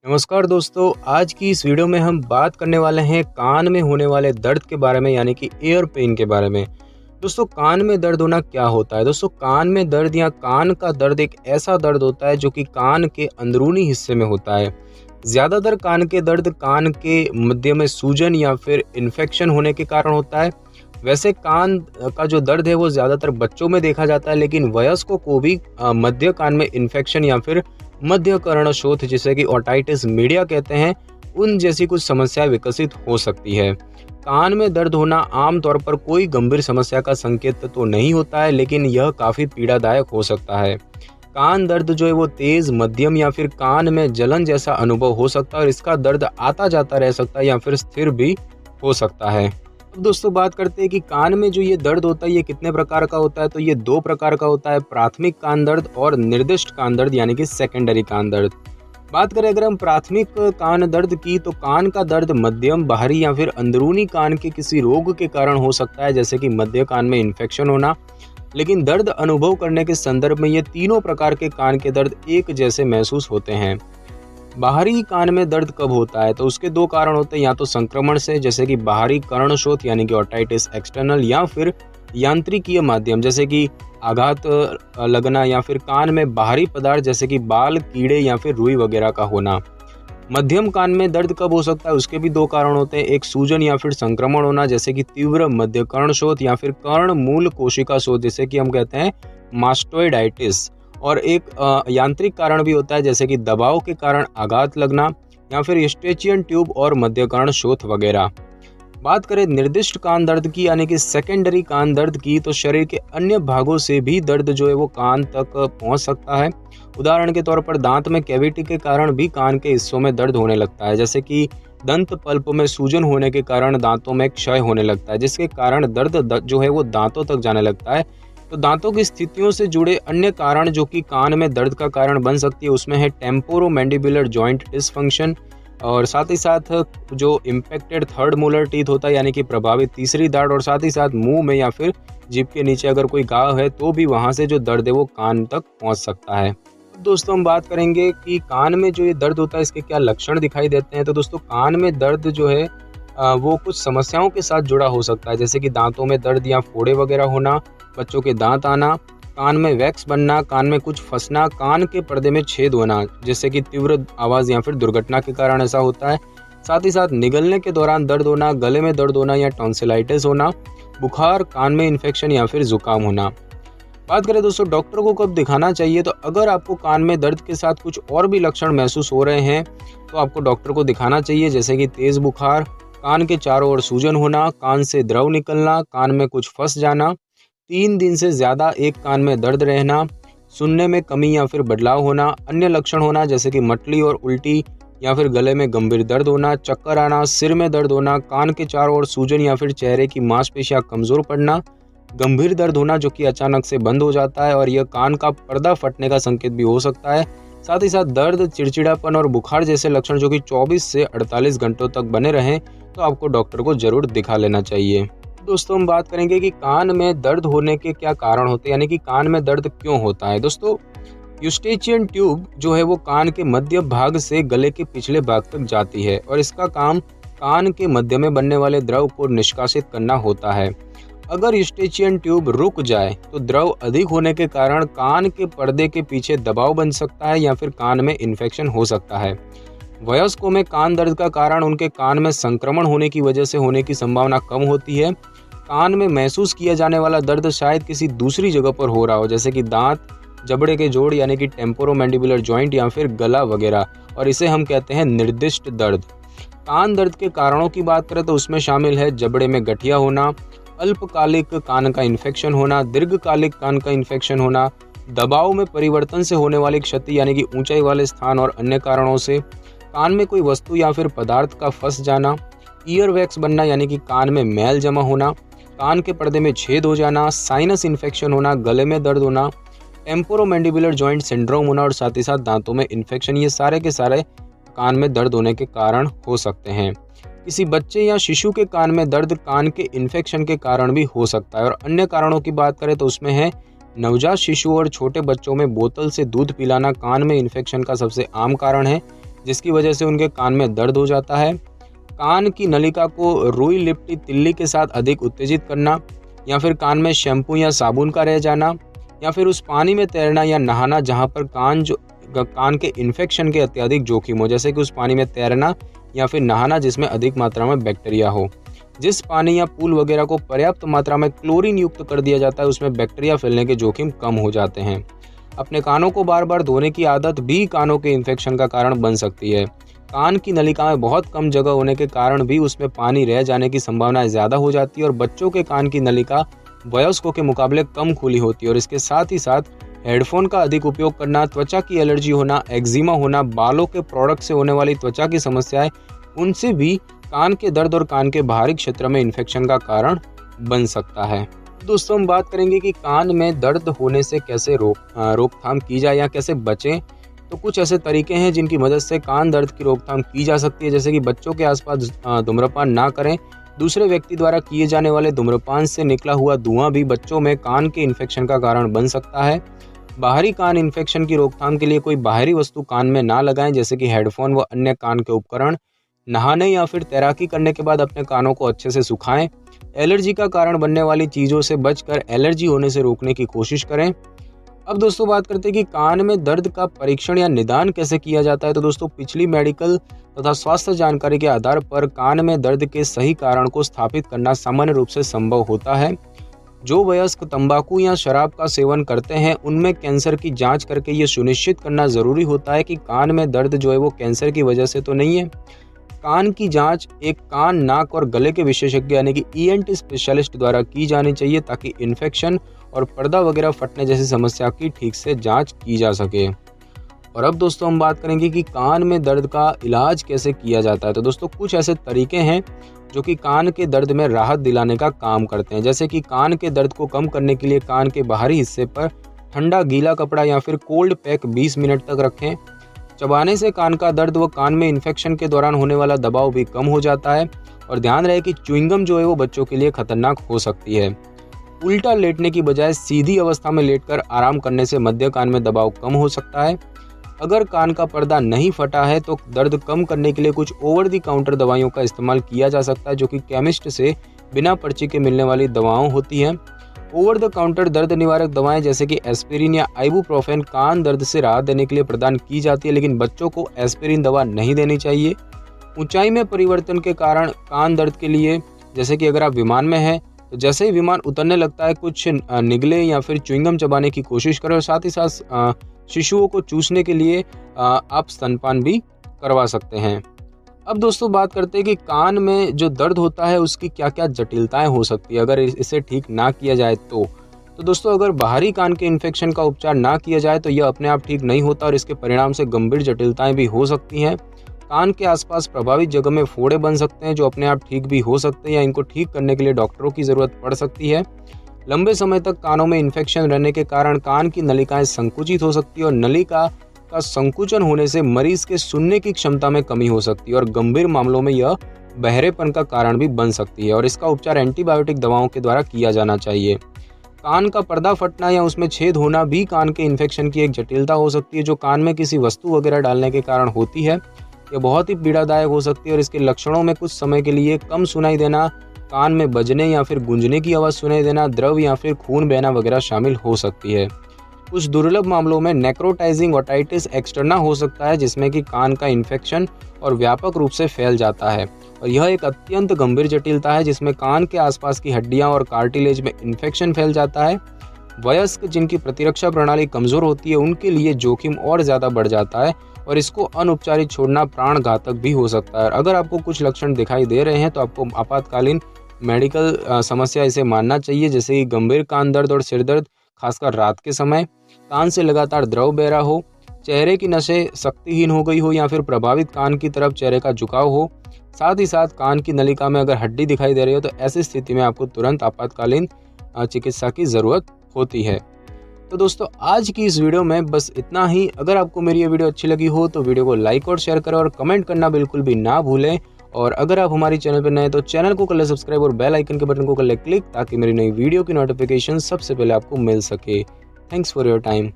नमस्कार दोस्तों, आज की इस वीडियो में हम बात करने वाले हैं कान में होने वाले दर्द के बारे में, यानी कि ईयर पेन के बारे में। दोस्तों, कान में दर्द होना क्या होता है? दोस्तों, कान में दर्द या कान का दर्द एक ऐसा दर्द होता है जो कि कान के अंदरूनी हिस्से में होता है। ज़्यादातर कान के दर्द कान के मध्य में सूजन या फिर इन्फेक्शन होने के कारण होता है। वैसे कान का जो दर्द है वो ज़्यादातर बच्चों में देखा जाता है, लेकिन वयस्कों को भी मध्य कान में इन्फेक्शन या फिर मध्य कर्णशोथ, जिसे कि ओटाइटिस मीडिया कहते हैं, उन जैसी कुछ समस्याएं विकसित हो सकती है। कान में दर्द होना आमतौर पर कोई गंभीर समस्या का संकेत तो नहीं होता है, लेकिन यह काफ़ी पीड़ादायक हो सकता है। कान दर्द जो है वो तेज, मध्यम या फिर कान में जलन जैसा अनुभव हो सकता है और इसका दर्द आता जाता रह सकता है या फिर स्थिर भी हो सकता है। अब दोस्तों, बात करते हैं कि कान में जो ये दर्द होता है ये कितने प्रकार का होता है। तो ये दो प्रकार का होता है, प्राथमिक कान दर्द और निर्दिष्ट कान दर्द, यानी कि सेकेंडरी कान दर्द। बात करें अगर हम प्राथमिक कान दर्द की, तो कान का दर्द मध्यम, बाहरी या फिर अंदरूनी कान के किसी रोग के कारण हो सकता है, जैसे कि मध्य कान में इन्फेक्शन होना। लेकिन दर्द अनुभव करने के संदर्भ में ये तीनों प्रकार के कान के दर्द एक जैसे महसूस होते हैं। बाहरी कान में दर्द कब होता है? तो उसके दो कारण होते हैं, या तो संक्रमण से, जैसे कि बाहरी कर्णशोथ यानी कि ओटाइटिस एक्सटर्नल, या फिर यांत्रिकीय माध्यम, जैसे कि आघात लगना, या फिर कान में बाहरी पदार्थ जैसे कि बाल, कीड़े या फिर रुई वगैरह का होना। मध्यम कान में दर्द कब हो सकता है? उसके भी दो कारण होते हैं, एक सूजन या फिर संक्रमण होना, जैसे कि तीव्र मध्य कर्णशोथ या फिर कर्ण मूल कोशिका शोथ, जिसे कि हम कहते हैं मास्टोइडाइटिस। और एक यांत्रिक कारण भी होता है, जैसे कि दबाव के कारण आघात लगना या फिर यूस्टेचियन ट्यूब और मध्यकर्ण शोथ वगैरह। बात करें निर्दिष्ट कान दर्द की, यानी कि सेकेंडरी कान दर्द की, तो शरीर के अन्य भागों से भी दर्द जो है वो कान तक पहुंच सकता है। उदाहरण के तौर पर दांत में कैविटी के कारण भी कान के हिस्सों में दर्द होने लगता है, जैसे कि दंत पल्प में सूजन होने के कारण दांतों में क्षय होने लगता है, जिसके कारण दर्द जो है वो दांतों तक जाने लगता है। तो दांतों की स्थितियों से जुड़े अन्य कारण जो कि कान में दर्द का कारण बन सकती है, उसमें है टेम्पोरोमैंडिबुलर जॉइंट डिसफंक्शन, और साथ ही साथ जो इम्पेक्टेड थर्ड मोलर टीथ होता है, यानी कि प्रभावित तीसरी दाढ़, और साथ ही साथ मुंह में या फिर जीभ के नीचे अगर कोई घाव है तो भी वहां से जो दर्द है वो कान तक पहुंच सकता है। दोस्तों, हम बात करेंगे कि कान में जो ये दर्द होता है इसके क्या लक्षण दिखाई देते हैं। तो दोस्तों, कान में दर्द जो है वो कुछ समस्याओं के साथ जुड़ा हो सकता है, जैसे कि दांतों में दर्द या फोड़े वगैरह होना, बच्चों के दांत आना, कान में वैक्स बनना, कान में कुछ फंसना, कान के पर्दे में छेद होना, जैसे कि तीव्र आवाज़ या फिर दुर्घटना के कारण ऐसा होता है। साथ ही साथ निगलने के दौरान दर्द होना, गले में दर्द होना या टॉन्सिलाइटिस होना, बुखार, कान में इन्फेक्शन या फिर जुकाम होना। बात करें दोस्तों डॉक्टर को कब दिखाना चाहिए, तो अगर आपको कान में दर्द के साथ कुछ और भी लक्षण महसूस हो रहे हैं तो आपको डॉक्टर को दिखाना चाहिए, जैसे कि तेज़ बुखार, कान के चारों ओर सूजन होना, कान से द्रव निकलना, कान में कुछ फंस जाना, 3 दिन से ज़्यादा एक कान में दर्द रहना, सुनने में कमी या फिर बदलाव होना, अन्य लक्षण होना जैसे कि मतली और उल्टी, या फिर गले में गंभीर दर्द होना, चक्कर आना, सिर में दर्द होना, कान के चारों ओर सूजन या फिर चेहरे की मांसपेशियां कमज़ोर पड़ना, गंभीर दर्द होना जो कि अचानक से बंद हो जाता है और यह कान का पर्दा फटने का संकेत भी हो सकता है। साथ ही साथ दर्द, चिड़चिड़ापन और बुखार जैसे लक्षण जो कि 24 से 48 घंटों तक बने रहें तो आपको डॉक्टर को जरूर दिखा लेना चाहिए। दोस्तों, हम बात करेंगे कि कान में दर्द होने के क्या कारण होते हैं, यानी कि कान में दर्द क्यों होता है। दोस्तों, यूस्टेचियन ट्यूब जो है वो कान के मध्य भाग से गले के पिछले भाग तक जाती है और इसका काम कान के मध्य में बनने वाले द्रव को निष्कासित करना होता है। अगर यूस्टेचियन ट्यूब रुक जाए तो द्रव अधिक होने के कारण कान के पर्दे के पीछे दबाव बन सकता है या फिर कान में इन्फेक्शन हो सकता है। वयस्कों में कान दर्द का कारण उनके कान में संक्रमण होने की वजह से होने की संभावना कम होती है। कान में महसूस किया जाने वाला दर्द शायद किसी दूसरी जगह पर हो रहा हो, जैसे कि दांत, जबड़े के जोड़ यानी कि टेम्पोरोमैंडिबुलर जॉइंट या फिर गला वगैरह, और इसे हम कहते हैं निर्दिष्ट दर्द। कान दर्द के कारणों की बात करें तो उसमें शामिल है जबड़े में गठिया होना, अल्पकालिक कान का इन्फेक्शन होना, दीर्घकालिक कान का इन्फेक्शन होना, दबाव में परिवर्तन से होने वाली क्षति यानी कि ऊंचाई वाले स्थान और अन्य कारणों से, कान में कोई वस्तु या फिर पदार्थ का फंस जाना, ईयर वैक्स बनना यानी कि कान में मैल जमा होना, कान के पर्दे में छेद हो जाना, साइनस इन्फेक्शन होना, गले में दर्द होना, टेम्पोरोमैंडिबुलर जॉइंट सिंड्रोम होना और साथ ही साथ दांतों में इन्फेक्शन, ये सारे के सारे कान में दर्द होने के कारण हो सकते हैं। किसी बच्चे या शिशु के कान में दर्द कान के इन्फेक्शन के कारण भी हो सकता है। और अन्य कारणों की बात करें तो उसमें है नवजात शिशु और छोटे बच्चों में बोतल से दूध पिलाना कान में इन्फेक्शन का सबसे आम कारण है। जिसकी वजह से उनके कान में दर्द हो जाता है। कान की नलिका को रुई लिपटी तिल्ली के साथ अधिक उत्तेजित करना, या फिर कान में शैम्पू या साबुन का रह जाना, या फिर उस पानी में तैरना या नहाना जहाँ पर कान के इन्फेक्शन के अत्यधिक जोखिम हो, जैसे कि उस पानी में तैरना या फिर नहाना जिसमें अधिक मात्रा में बैक्टीरिया हो। जिस पानी या पूल वगैरह को पर्याप्त मात्रा में क्लोरीन युक्त कर दिया जाता है उसमें बैक्टीरिया फैलने के जोखिम कम हो जाते हैं। अपने कानों को बार बार धोने की आदत भी कानों के इन्फेक्शन का कारण बन सकती है। कान की नलिका में बहुत कम जगह होने के कारण भी उसमें पानी रह जाने की संभावना ज़्यादा हो जाती है और बच्चों के कान की नलिका वयस्कों के मुकाबले कम खुली होती है। और इसके साथ ही साथ हेडफोन का अधिक उपयोग करना, त्वचा की एलर्जी होना, एक्जिमा होना, बालों के प्रोडक्ट से होने वाली त्वचा की समस्याएं, उनसे भी कान के दर्द और कान के बाहरी क्षेत्र में इन्फेक्शन का कारण बन सकता है। दोस्तों, हम बात करेंगे कि कान में दर्द होने से कैसे रोकथाम की जाए या कैसे बचें। तो कुछ ऐसे तरीके हैं जिनकी मदद से कान दर्द की रोकथाम की जा सकती है, जैसे कि बच्चों के आसपास धूम्रपान ना करें। दूसरे व्यक्ति द्वारा किए जाने वाले धूम्रपान से निकला हुआ धुआं भी बच्चों में कान के इन्फेक्शन का कारण बन सकता है। बाहरी कान इन्फेक्शन की रोकथाम के लिए कोई बाहरी वस्तु कान में ना लगाएं, जैसे कि हेडफोन व अन्य कान के उपकरण। नहाने या फिर तैराकी करने के बाद अपने कानों को अच्छे से सुखाएं। एलर्जी का कारण बनने वाली चीज़ों से बचकर एलर्जी होने से रोकने की कोशिश करें। अब दोस्तों, बात करते हैं कि कान में दर्द का परीक्षण या निदान कैसे किया जाता है। तो दोस्तों, पिछली मेडिकल तथा स्वास्थ्य जानकारी के आधार पर कान में दर्द के सही कारण को स्थापित करना सामान्य रूप से संभव होता है। जो वयस्क तंबाकू या शराब का सेवन करते हैं उनमें कैंसर की जांच करके ये सुनिश्चित करना ज़रूरी होता है कि कान में दर्द जो है वो कैंसर की वजह से तो नहीं है। कान की जांच एक कान, नाक और गले के विशेषज्ञ यानी कि ENT स्पेशलिस्ट द्वारा की जानी चाहिए, ताकि इन्फेक्शन और पर्दा वगैरह फटने जैसी समस्या की ठीक से जांच की जा सके। और अब दोस्तों, हम बात करेंगे कि कान में दर्द का इलाज कैसे किया जाता है। तो दोस्तों, कुछ ऐसे तरीके हैं जो कि कान के दर्द में राहत दिलाने का काम करते हैं, जैसे कि कान के दर्द को कम करने के लिए कान के बाहरी हिस्से पर ठंडा गीला कपड़ा या फिर कोल्ड पैक 20 मिनट तक रखें। चबाने से कान का दर्द व कान में इन्फेक्शन के दौरान होने वाला दबाव भी कम हो जाता है। और ध्यान रहे कि च्युइंगम जो है वो बच्चों के लिए खतरनाक हो सकती है। उल्टा लेटने की बजाय सीधी अवस्था में लेटकर आराम करने से मध्य कान में दबाव कम हो सकता है। अगर कान का पर्दा नहीं फटा है तो दर्द कम करने के लिए कुछ ओवर द काउंटर दवाइयों का इस्तेमाल किया जा सकता है, जो कि केमिस्ट से बिना पर्ची के मिलने वाली दवाओं होती हैं। ओवर द काउंटर दर्द निवारक दवाएं जैसे कि एस्पिरिन या आइबुप्रोफेन कान दर्द से राहत देने के लिए प्रदान की जाती है, लेकिन बच्चों को एस्पिरिन दवा नहीं देनी चाहिए। ऊंचाई में परिवर्तन के कारण कान दर्द के लिए, जैसे कि अगर आप विमान में हैं तो जैसे ही विमान उतरने लगता है कुछ निगले या फिर च्युइंगम चबाने की कोशिश करें। और साथ ही साथ शिशुओं को चूसने के लिए आप स्तनपान भी करवा सकते हैं। अब दोस्तों, बात करते हैं कि कान में जो दर्द होता है उसकी क्या क्या जटिलताएं हो सकती है अगर इसे ठीक ना किया जाए तो दोस्तों, अगर बाहरी कान के इन्फेक्शन का उपचार ना किया जाए तो यह अपने आप ठीक नहीं होता और इसके परिणाम से गंभीर जटिलताएं भी हो सकती हैं। कान के आसपास प्रभावित जगह में फोड़े बन सकते हैं जो अपने आप ठीक भी हो सकते हैं, या इनको ठीक करने के लिए डॉक्टरों की ज़रूरत पड़ सकती है। लंबे समय तक कानों में इन्फेक्शन रहने के कारण कान की नलिकाएं संकुचित हो सकती है और नलिका का संकुचन होने से मरीज के सुनने की क्षमता में कमी हो सकती है और गंभीर मामलों में यह बहरेपन का कारण भी बन सकती है। और इसका उपचार एंटीबायोटिक दवाओं के द्वारा किया जाना चाहिए। कान का पर्दा फटना या उसमें छेद होना भी कान के इन्फेक्शन की एक जटिलता हो सकती है, जो कान में किसी वस्तु वगैरह डालने के कारण होती है। यह बहुत ही पीड़ादायक हो सकती है और इसके लक्षणों में कुछ समय के लिए कम सुनाई देना, कान में बजने या फिर गूंजने की आवाज़ सुनाई देना, द्रव या फिर खून बहना वगैरह शामिल हो सकती है। कुछ दुर्लभ मामलों में नेक्रोटाइजिंग ओटाइटिस एक्सटर्ना हो सकता है, जिसमें कि कान का इन्फेक्शन और व्यापक रूप से फैल जाता है। और यह एक अत्यंत गंभीर जटिलता है जिसमें कान के आसपास की हड्डियां और कार्टिलेज में इन्फेक्शन फैल जाता है। वयस्क जिनकी प्रतिरक्षा प्रणाली कमज़ोर होती है उनके लिए जोखिम और ज़्यादा बढ़ जाता है और इसको अनउपचारित छोड़ना प्राण घातक भी हो सकता है। अगर आपको कुछ लक्षण दिखाई दे रहे हैं तो आपको आपातकालीन मेडिकल समस्या इसे मानना चाहिए, जैसे कि गंभीर कान दर्द और सिर दर्द खासकर रात के समय, कान से लगातार द्रव बह रहा हो, चेहरे की नसें शक्तिहीन हो गई हो या फिर प्रभावित कान की तरफ चेहरे का झुकाव हो, साथ ही साथ कान की नलिका में अगर हड्डी दिखाई दे रही हो तो ऐसी स्थिति में आपको तुरंत आपातकालीन चिकित्सा की ज़रूरत होती है। तो दोस्तों, आज की इस वीडियो में बस इतना ही। अगर आपको मेरी ये वीडियो अच्छी लगी हो तो वीडियो को लाइक और शेयर करें और कमेंट करना बिल्कुल भी ना भूलें। और अगर आप हमारी चैनल पर नए तो चैनल को कर ले सब्सक्राइब और बेल आइकन के बटन को कर ले क्लिक, ताकि मेरी नई वीडियो की नोटिफिकेशन सबसे पहले आपको मिल सके। Thanks for your time.